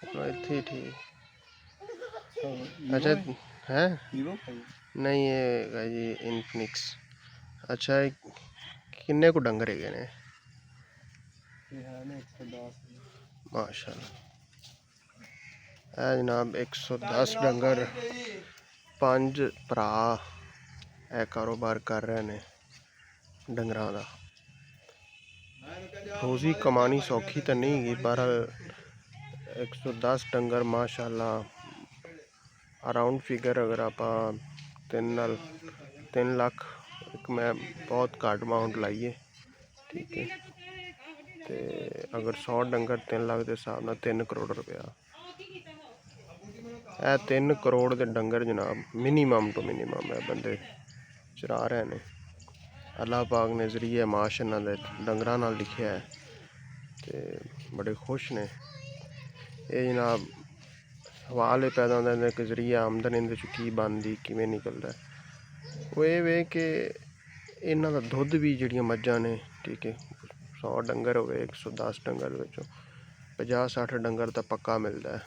इत्थे ही ठीक। अच्छा है नहीं ये है जी इनफिनिक्स। अच्छा किन्ने को डंगर है ने? माशाल्लाह है जनाब 110 डंगर। 5 भरा है कारोबार कर रहे ने डंगरां दा। रोज़ी कमानी सौखी तो नहीं गई पर 110 डंगर माशाल्लाह अराउंड फिगर अगर आप 3 लाख एक मैं बहुत घट अमाउंट लाइए ठीक है। तो अगर 100 डंगर 3 लाख के हिसाब न 3 करोड़ रुपया है। 3 करोड़ के डंगर जनाब मिनीमम टू मिनीमम है बंदे चरा रहे हैं। अल्लाह पाक ने जरिए माश इन्हां दे डंगरां नाल लिखिया है तो बड़े खुश ने। ये जनाब सवाल ये पैदा होंदा है कि जरिए आमदन इहदे चों की बनदी किवें निकलदा है। वो ये वे कि इन्हां दा दुद्ध भी जिहड़ियां मज्जां ने ठीक है 100 डंगर होवे 110 डंगर विचों 50-60 डंगर तो पक्का मिलता है।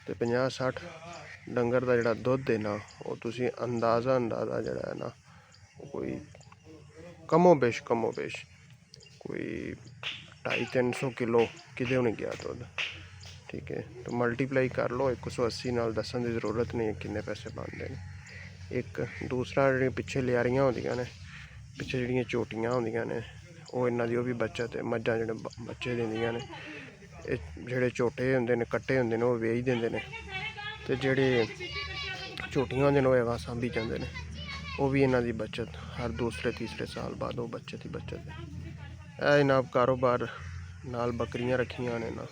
तो 50-60 डंगर का जिहड़ा दुद्ध है ना वो तुसीं अंदाज़ा जिहड़ा है ना कोई कमो बेश कोई 250-300 किलो किते नहीं गया दुद्ध ठीक है। तो मल्टीप्लाई कर लो 180 नाल दसन की जरूरत नहीं है किन्ने पैसे बनते हैं। एक दूसरा जी पिछे लियारियां होंदियां ने पिछे जी झोटियां होंदियां ने वो इन्हां दी भी बचत है। मज्जां जेह्ड़े बच्चे दिंदियां ने जेह्ड़े झोटे होंदे ने कट्टे होंदे ने वो वेच दिंदे ने ते जेह्ड़े झोटियां होंदियां ने ओह् अगां सांभी जंदे ने। वो भी इन्हां दी बचत हर दूसरे तीसरे साल बाद वो बचत ही बचत है। जनाब कारोबार नाल बकरियां रखियां ने ना